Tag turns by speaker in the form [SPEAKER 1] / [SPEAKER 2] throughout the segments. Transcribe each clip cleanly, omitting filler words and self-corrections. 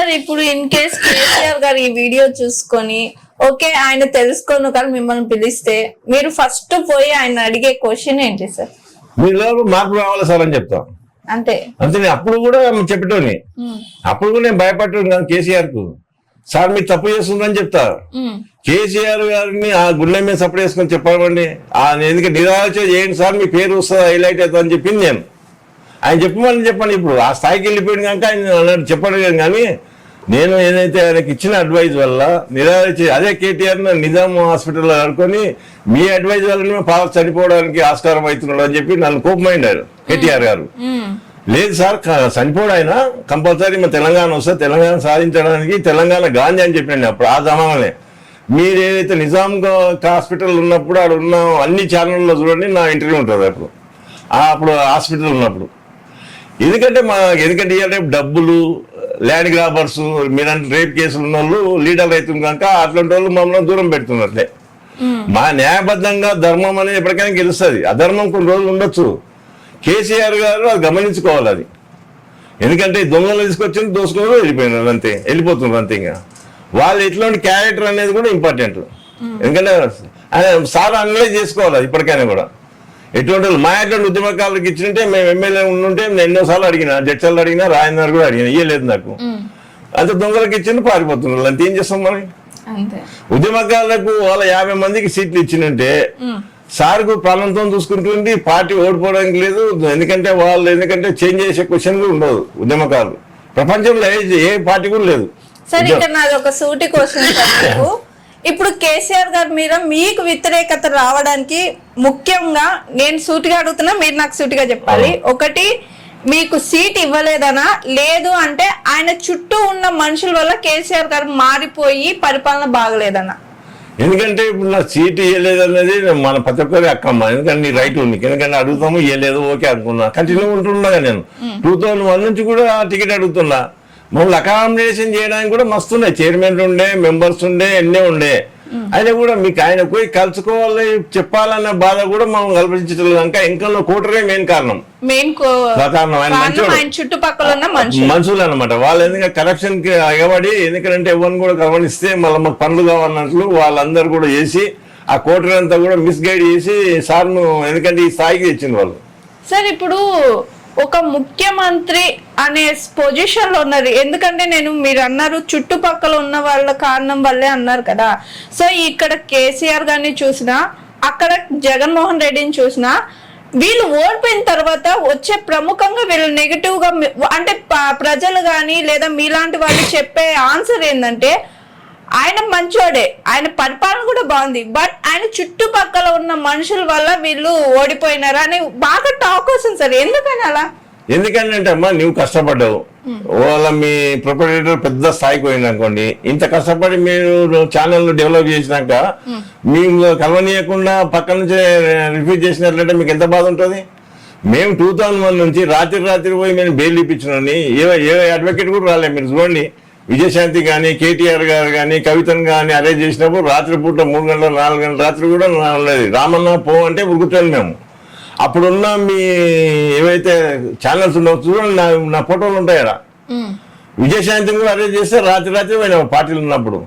[SPEAKER 1] Sir ఇప్పుడు in case KCR గారు ఈ వీడియో చూసుకొని ఓకే ఆయన తెలుసుకోను కానీ మిమ్మల్ని పిలిస్తే మీరు ఫస్ట్ పోయి ఆయన అడిగే క్వశ్చన్ ఏంటి సార్?
[SPEAKER 2] మీలో మార్పు రావాలి సార్ అని చెప్తాం
[SPEAKER 1] అంతే.
[SPEAKER 2] అప్పుడు కూడా చెప్పేటోని, అప్పుడు కూడా నేను భయపడ్డాను కానీ కేసీఆర్ కు సార్ మీరు తప్పు చేస్తుందని చెప్తా. కేసీఆర్ గారిని ఆ గుండె మీద సపోర్ట్ చేసుకొని చెప్పాలండి, ఎందుకంటే నిరాశ చేయండి సార్ మీ పేరు వస్తుంది హైలైట్ అవుతుంది అని చెప్పింది నేను. ఆయన చెప్పండి ఇప్పుడు ఆ స్థాయికి వెళ్ళిపోయింది కనుక ఆయన చెప్పాడు కానీ నేను ఏదైతే ఆయనకి ఇచ్చిన అడ్వైజ్ వల్ల నిరాశ అదే కేటీఆర్ నిజాం హాస్పిటల్లో ఆడుకొని మీ అడ్వైజ్ వల్ల పాప చనిపోవడానికి ఆస్కారం అవుతున్నాడు అని చెప్పి నన్ను కోపమైండారు కేటీఆర్ గారు. లేదు సార్ చనిపోడు ఆయన కంపల్సరీ మన తెలంగాణ వస్తే తెలంగాణ సాధించడానికి తెలంగాణ గాంధీ అని చెప్పాను అప్పుడు ఆ జమానానే. మీరు ఏదైతే నిజాం హాస్పిటల్ ఉన్నప్పుడు అక్కడ ఉన్న అన్ని ఛానల్లో చూడండి నా ఇంటర్వ్యూ ఉంటుంది అప్పుడు హాస్పిటల్ ఉన్నప్పుడు. ఎందుకంటే రేపు డబ్బులు ల్యాండ్ గ్రాబర్స్ మీరంటే రేప్ కేసులు ఉన్న వాళ్ళు లీడర్ అవుతుంది కనుక అట్లాంటి వాళ్ళు మమ్మల్ని దూరం పెడుతున్నట్లే. మా న్యాయబద్ధంగా ధర్మం అనేది ఎప్పటికైనా గెలుస్తుంది, అధర్మం కొన్ని రోజులు ఉండొచ్చు. కేసీఆర్ గారు అది గమనించుకోవాలి. అది ఎందుకంటే దొంగలు తీసుకొచ్చి దోసుకున్నారు వెళ్ళిపోయినారు అంతే, వెళ్ళిపోతున్నారు అంతే. ఇంకా వాళ్ళు ఎట్లాంటి క్యారెక్టర్ అనేది కూడా ఇంపార్టెంట్. ఎందుకంటే సార్ అనలైజ్ చేసుకోవాలి అది ఇప్పటికైనా కూడా. ఎటువంటి మా ఎటువంటి ఉద్యమకారులకు ఇచ్చింటే మేము ఎమ్మెల్యే ఉండుంటే నేను ఎన్నోసార్లు అడిగినా, జడ్చర్లు అడిగినా, రాయన్నారు కూడా అడిగినా, ఇయ్యలేదు నాకు. అంత దొంగలకు ఇచ్చింది పారిపోతున్నారు అంత. ఏం చేస్తాం మరి? ఉద్యమకారులకు వాళ్ళ 50 మందికి సీట్లు ఇచ్చినంటే సార్కు ప్రాణంతో చూసుకుంటుంది, పార్టీ ఓడిపోవడానికి లేదు. ఎందుకంటే చేంజ్ చేసే క్వశ్చన్ కూడా ఉండదు ఉద్యమకారులు ప్రపంచంలో ఏ పార్టీ కూడా లేదు.
[SPEAKER 1] సరే ఇక్కడ నాది ఒక సూటి క్వశ్చన్. ఇప్పుడు కేసీఆర్ గారి మీద మీకు వ్యతిరేకత రావడానికి ముఖ్యంగా నేను సూటిగా అడుగుతున్నా, మీరు నాకు సూటిగా చెప్పాలి. ఒకటి మీకు సీట్ ఇవ్వలేదనా, లేదు అంటే ఆయన చుట్టూ ఉన్న మనుషుల వల్ల కేసీఆర్ గారు మారిపోయి పరిపాలన బాగలేదనా?
[SPEAKER 2] ఎందుకంటే ఇప్పుడు నాకు సీట్ ఇవ్వలేదు అనేది మన ప్రతి ఒక్కరి అక్కమ్మ. ఎందుకంటే నీ రైట్ ఉంది, ఎందుకంటే అడుగుతాము ఇవ్వలేదు ఓకే అనుకున్నా కంటిన్యూ ఉంటున్నా. నేను 2001 నుంచి కూడా టికెట్ అడుగుతున్నా. మమ్మల్ని అకామిడేషన్ చేయడానికి కూడా మస్తున్నాయి, చైర్మన్ ఉండే, మెంబర్స్ ఉండే, ఎన్నే ఉండే. అయినా కూడా మీకు ఆయన పోయి కలుసుకోవాలి చెప్పాలన్న బాధ కూడా మనం కల్పించలేదు కనుక ఇంకా కోటరే మెయిన్ కారణం. ఆయన
[SPEAKER 1] చుట్టుపక్కల ఉన్న
[SPEAKER 2] మనుషులు అనమాట. వాళ్ళు ఎందుకంటే కరప్షన్ కి ఎగబడి, ఎందుకంటే ఎవరిని కూడా గమనిస్తే మళ్ళీ మాకు పనులు కావాలన్నట్లు వాళ్ళందరూ కూడా చేసి ఆ కోటరీ అంతా కూడా మిస్గైడ్ చేసి సార్ను ఎందుకంటే ఈ స్థాయికి తెచ్చింది వాళ్ళు.
[SPEAKER 1] సార్ ఇప్పుడు ఒక ముఖ్యమంత్రి అనే పొజిషన్ లో ఉన్నారు. ఎందుకంటే మీరు అన్నారు చుట్టుపక్కల ఉన్న వాళ్ళ కారణం వల్లే అన్నారు కదా. సో ఇక్కడ కేసీఆర్ గారిని చూసినా, అక్కడ జగన్మోహన్ రెడ్డిని చూసినా, వీళ్ళు ఓడిపోయిన తర్వాత వచ్చే ప్రముఖంగా వీళ్ళు నెగిటివ్ గా అంటే ప్రజలు గాని లేదా మీలాంటి వాళ్ళు చెప్పే ఆన్సర్ ఏంటంటే ఆయన మంచోడే, ఆయన పరిపాలన కూడా బాగుంది, బట్ ఆయన చుట్టుపక్కల ఉన్న మనుషుల వల్ల వీళ్ళు ఓడిపోయినారు అని బాగా టాక్ వస్తుంది సార్. ఎందుకని అలా?
[SPEAKER 2] ఎందుకంటే అమ్మా నువ్వు కష్టపడ్డావు, వాళ్ళ మీ ప్రొపరేటర్ పెద్ద స్థాయికి పోయింది అనుకోండి. ఇంత కష్టపడి మీరు ఛానల్ డెవలప్ చేసినాక మేము కలవనీయకుండా పక్క నుంచి రిఫ్యూజ్ చేసినట్లయితే మీకు ఎంత బాధ ఉంటుంది? మేము 2001 నుంచి రాత్రి పోయి మేము బెయిల్ ఇప్పించినని ఏ అడ్వకేట్ కూడా రాలేదు. మీరు చూడండి, విజయశాంతి కానీ, కేటీఆర్ గారు కానీ, కవితను కానీ అరేంజ్ చేసినప్పుడు రాత్రిపూట 3 గంటల 4 గంటల రాత్రి కూడా ఉండేది. రామన్న పో అంటే ఉరుకుతాను మేము. అప్పుడున్న మీ ఏవైతే ఛానల్స్ ఉండవు చూడండి, నా ఫోటోలు ఉంటాయి కదా. విజయశాంతిని కూడా అరేంజ్ చేస్తే రాత్రి పోయినా పార్టీలు ఉన్నప్పుడు.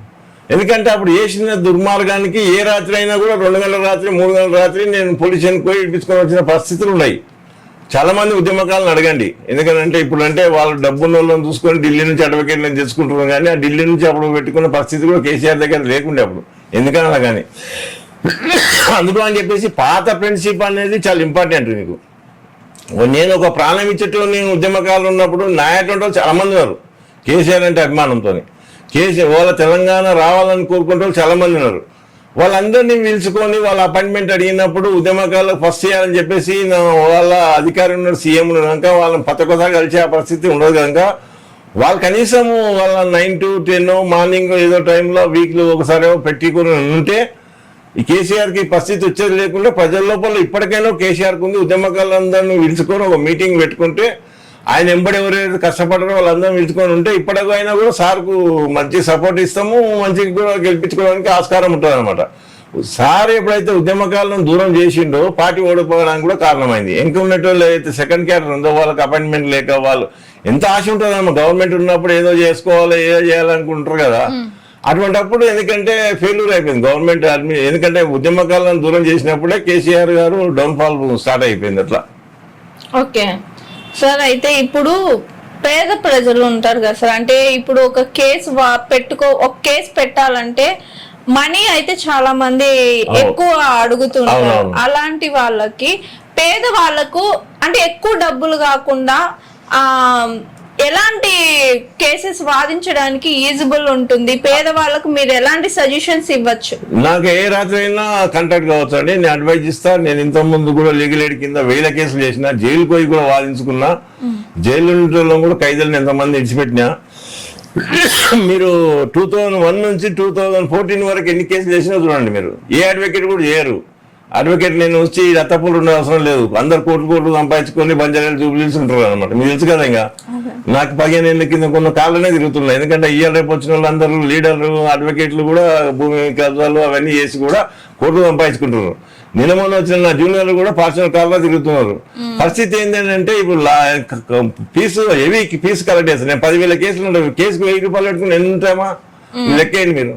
[SPEAKER 2] ఎందుకంటే అప్పుడు చేసిన దుర్మార్గానికి ఏ రాత్రి అయినా కూడా 2 గంటల రాత్రి 3 గంటల రాత్రి నేను పోలీసుని పోయి ఇప్పించుకొని వచ్చిన పరిస్థితులు ఉన్నాయి. చాలా మంది ఉద్యమకాలను అడగండి. ఎందుకంటే ఇప్పుడు అంటే వాళ్ళు డబ్బున్న వాళ్ళని చూసుకొని ఢిల్లీ నుంచి అడ్వకేట్లను తెచ్చుకుంటున్నారు కానీ ఆ ఢిల్లీ నుంచి అప్పుడు పెట్టుకున్న పరిస్థితి కూడా కేసీఆర్ దగ్గర లేకుండే అప్పుడు. ఎందుకన్నా కానీ అందుకు అని చెప్పేసి పాత ఫ్రెండ్షిప్ అనేది చాలా ఇంపార్టెంట్. మీకు నేను ఒక ప్రాణం ఇచ్చేటోని ఉద్యమకాలు ఉన్నప్పుడు నాయటువంటి వాళ్ళు చాలా మంది ఉన్నారు కేసీఆర్ అంటే అభిమానంతో. కేసీఆర్ వాళ్ళ తెలంగాణ రావాలని కోరుకుంటే చాలా మంది ఉన్నారు. వాళ్ళందరినీ పిలుచుకొని వాళ్ళ అపాయింట్మెంట్ అడిగినప్పుడు ఉద్యమకాలకు ఫస్ట్ చేయాలని చెప్పేసి వాళ్ళ అధికారి ఉన్నాడు, సీఎం కనుక వాళ్ళని కొత్తగా కలిసే ఆ పరిస్థితి ఉండదు కనుక వాళ్ళు కనీసం వాళ్ళ 9 to 10 మార్నింగ్ ఏదో టైంలో వీక్లో ఒకసారి పెట్టుకుని ఉంటే ఈ కేసీఆర్కి పరిస్థితి వచ్చేది లేకుండా ప్రజల లోపల ఇప్పటికైనా కేసీఆర్కి ఉంది. ఉద్యమకాలందరినీ పిలుచుకొని ఒక మీటింగ్ పెట్టుకుంటే ఆయన ఎంబడి ఎవరైతే కష్టపడారో వాళ్ళందరూ పిలుచుకొని ఉంటే ఇప్పటికైనా కూడా సార్కు మంచి సపోర్ట్ ఇస్తాము, మంచిగా కూడా గెలిపించుకోవడానికి ఆస్కారం ఉంటుంది అనమాట. సార్ ఎప్పుడైతే ఉద్యమకాలను దూరం చేసిండో పార్టీ ఓడిపోవడానికి కూడా కారణమైంది. ఇంకా ఉన్నట్టు అయితే సెకండ్ క్యాడర్ ఉందో వాళ్ళకి అపాయింట్మెంట్ లేక వాళ్ళు ఎంత ఆశ ఉంటుందమ్మా, గవర్నమెంట్ ఉన్నప్పుడు ఏదో చేసుకోవాలి ఏదో చేయాలనుకుంటారు కదా. అటువంటిప్పుడు ఎందుకంటే ఫెయిల్యూర్ అయిపోయింది గవర్నమెంట్ ఎందుకంటే ఉద్యమకాలను దూరం చేసినప్పుడే కేసీఆర్ గారు డౌన్ఫాల్ స్టార్ట్ అయిపోయింది అట్లా.
[SPEAKER 1] ఓకే సార్, అయితే ఇప్పుడు పేద ప్రజలు ఉంటారు కదా సార్, అంటే ఇప్పుడు ఒక కేసు ఒక కేసు పెట్టాలంటే మనీ అయితే చాలా మంది ఎక్కువ అడుగుతుంటారు. అలాంటి వాళ్ళకి పేద వాళ్ళకు అంటే ఎక్కువ డబ్బులు కాకుండా ఎలాంటి కేసెస్ వాదించడానికి ఈజిబుల్ ఉంటుంది? పేదవాళ్ళకు మీరు ఎలాంటి సజెషన్స్ ఇవ్వచ్చు?
[SPEAKER 2] నాకు ఏ రాత్రి అయినా కాంటాక్ట్ కావచ్చు అండి, నేను అడ్వైజ్ ఇస్తా. నేను ఇంత ముందు కూడా లీగల్ ఎయిడ్ కింద 1000 కేసులు చేసిన, జైలుకు పోయి కూడా వాదించుకున్నా. జైలు కూడా ఖైదీలను ఎంతమంది ఇడిచిపెట్టినా. మీరు 2001 నుంచి 2014 వరకు ఎన్ని కేసులు చేసినా చూడండి, మీరు ఏ అడ్వకేట్ కూడా చేయరు. అడ్వకేట్ నేను వచ్చి రత్తపూలు ఉండే అవసరం లేదు, అందరు కోట్లు సంపాదించుకొని బంజారాలు జూబ్లీస్ ఉంటారు అనమాట. మీకు తెలుసు కదా, ఇంకా నాకు 15 ఏళ్ళ కింద కొన్ని కాళ్ళనే తిరుగుతున్నాయి. ఎందుకంటే ఇయ్యాల రేపు వచ్చిన వాళ్ళు అందరూ లీడర్లు అడ్వకేట్లు కూడా భూమి కబ్జాలు అవన్నీ చేసి కూడా కోట్లు సంపాదించుకుంటున్నారు. నిన్న మొన్న వచ్చిన నా జూనియర్లు కూడా పర్సనల్ కార్లో తిరుగుతున్నారు. పరిస్థితి ఏంటంటే ఇప్పుడు హెవీ ఫీజు కలెక్ట్ చేస్తాను. నేను 10,000 కేసులు ఉంటాయి, కేసుకు 1000 రూపాయలు పెట్టుకుని ఎన్ని ఉంటామా లెక్కేయండి మీరు.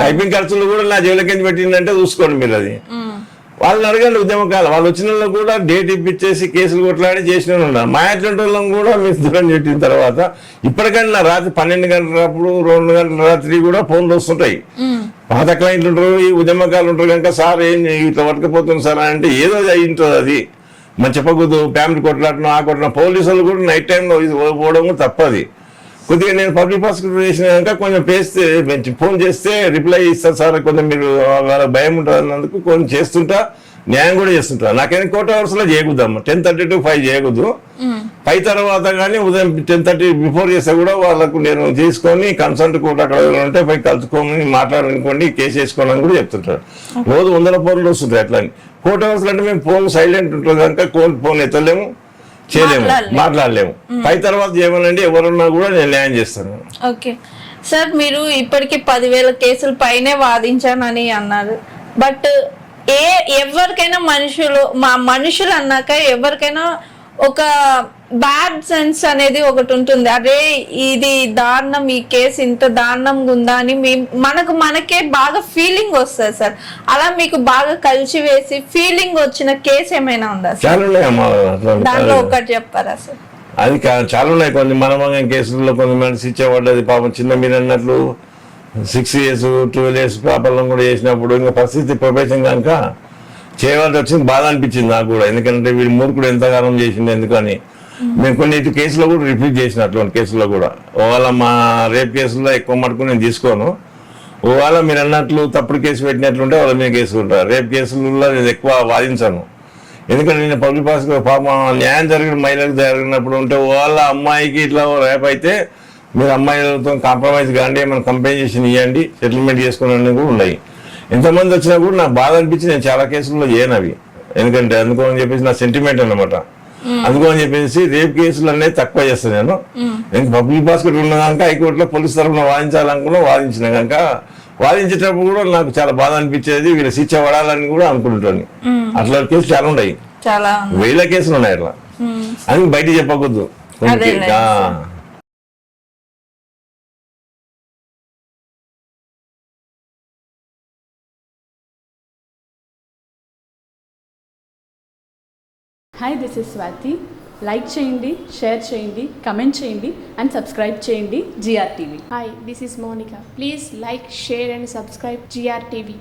[SPEAKER 2] టైపింగ్ ఖర్చులు కూడా నా జైలు కింద పెట్టిందంటే చూసుకోండి మీరు. అది వాళ్ళని అడగండి. ఉద్యమకాలం వాళ్ళు వచ్చిన వాళ్ళు కూడా డేట్ ఇప్పించేసి కేసులు కొట్లాడి చేసిన ఉన్నారు. మా అట్లాంటి వాళ్ళని కూడా మీరు దూరం పెట్టిన తర్వాత ఇప్పటికన్నా రాత్రి 12 గంటలప్పుడు 2 గంటల రాత్రి కూడా ఫోన్లు వస్తుంటాయి. పాత క్లయింట్లు ఉంటారు, ఈ ఉద్యమకాలు ఉంటారు కనుక సార్ ఏం ఇట్లా పట్టుకపోతుంది సార్ అంటే ఏదో అయి ఉంటుంది. అది మనం చెప్పకూడదు. ఫ్యామిలీ కొట్లాడటం ఆ కొట్టిన పోలీసులు కూడా నైట్ టైంలో పోవడం తప్పది. కొద్దిగా నేను పబ్లిక్ ప్రాసిక్యూటర్ చేసినాక కొంచెం ఫోన్ చేస్తే రిప్లై ఇస్తారు సార్, కొంచెం మీరు వాళ్ళ భయం ఉంటుంది అన్నందుకు కొంచెం చేస్తుంటా, న్యాయం కూడా చేస్తుంటా. నాకేమైనా కోర్ట్ అవర్స్ లో చేయకూడదమ్మా, 10:30 to 5 చేయకూడదు. 5 తర్వాత కానీ ఉదయం 10:30 బిఫోర్ చేస్తే కూడా వాళ్ళకు నేను తీసుకొని కన్సల్ట్ కోర్టు అక్కడ ఉంటే పోయి కలుసుకొని మాట్లాడుకోండి, కేసు వేసుకోవాలని కూడా చెప్తుంటారు. రోజు 100 ఫోన్లు వస్తుంటాయి. అట్లా కోర్ట్ అవర్స్ అంటే మేము ఫోన్ సైలెంట్ ఉంటుంది కనుక ఫోన్ ఎత్తలేము, చేయలేము, మాట్లాడలేము. 5 తర్వాత చేయమనండి, ఎవరున్నా కూడా నేను న్యాయం చేస్తాను.
[SPEAKER 1] ఓకే సార్, మీరు ఇప్పటికి 10,000 కేసులు పైనే వాదించానని అన్నారు. బట్ ఎవరికైనా మనుషులు అన్నాక ఎవరికైనా ఒక బ్యాడ్ సెన్స్ అనేది ఒకటి ఉంటుంది. అదే ఇది దారుణం, ఈ కేసు ఇంత దారుణంగా ఉందా అని మనకే బాగా ఫీలింగ్ వస్తుంది సార్. అలా మీకు బాగా కలిసి వేసి ఫీలింగ్ వచ్చిన కేసు ఏమైనా ఉందా సార్? దాంట్లో ఒకటి చెప్పారా సార్?
[SPEAKER 2] అది చాలా ఉన్నాయి. కొన్ని మనమంగం కేసుల్లో కొంతమంది శిక్ష పడ్డది. పాపం చిన్న మీరు అన్నట్లు 6 years 12 years పాపలను కూడా చేసినప్పుడు ఇంకా పరిస్థితి ప్రవేశం కనుక చేయవలసి వచ్చింది. బాధ అనిపించింది నాకు కూడా. ఎందుకంటే వీడి మూర్ఖుడు ఎంతగానం చేసింది ఎందుకని. మేము కొన్ని కేసులో కూడా రిపీట్ చేసిన అటువంటి కేసులో కూడా. ఒకవేళ మా రేప్ కేసుల్లో ఎక్కువ మటుకు నేను తీసుకోను. ఒకవేళ మీరు అన్నట్లు తప్పుడు కేసు పెట్టినట్లుంటే వాళ్ళ మీద కేసు ఉంటారు. రేప్ కేసులలో నేను ఎక్కువ వాదించాను. ఎందుకంటే నేను పబ్లిక్ ప్రాసిక్యూటర్ పాపం న్యాయం జరిగిన మహిళలకు జరిగినప్పుడు ఉంటే వాళ్ళ అమ్మాయికి ఇట్లా రేప్ అయితే మీరు అమ్మాయిలతో కాంప్రమైజ్ కాండి, ఏమైనా కంపెన్సేషన్ ఇవ్వండి, సెటిల్మెంట్ చేసుకునే కూడా ఉన్నాయి. ఎంతమంది వచ్చినా కూడా నాకు బాధ అనిపించి నేను చాలా కేసుల్లో చేయను అవి. ఎందుకంటే అందుకోని చెప్పేసి నా సెంటిమెంట్ అన్నమాట. అందుకని చెప్పేసి రేప్ కేసులు అనేది తక్కువ చేస్తాను నేను. నేను పబ్లిక్ ప్రాసిక్యూటర్ ఉన్న కనుక హైకోర్టులో పోలీసు తరఫున వాదించాలనుకున్నా వాదించిన కనుక వాదించేటప్పుడు కూడా నాకు చాలా బాధ అనిపించేది. వీళ్ళ శిక్ష పడాలని కూడా అనుకుంటాను. అట్లా కేసులు చాలా ఉన్నాయి, 1000 కేసులు ఉన్నాయి అట్లా. అని బయట చెప్పకూడదు.
[SPEAKER 3] Hi, this is Swati. Like చేయండి, షేర్ చేయండి, కమెంట్ చేయండి and subscribe చేయండి GRTV.
[SPEAKER 4] Hi, this is Monica. Please like, share and subscribe GRTV.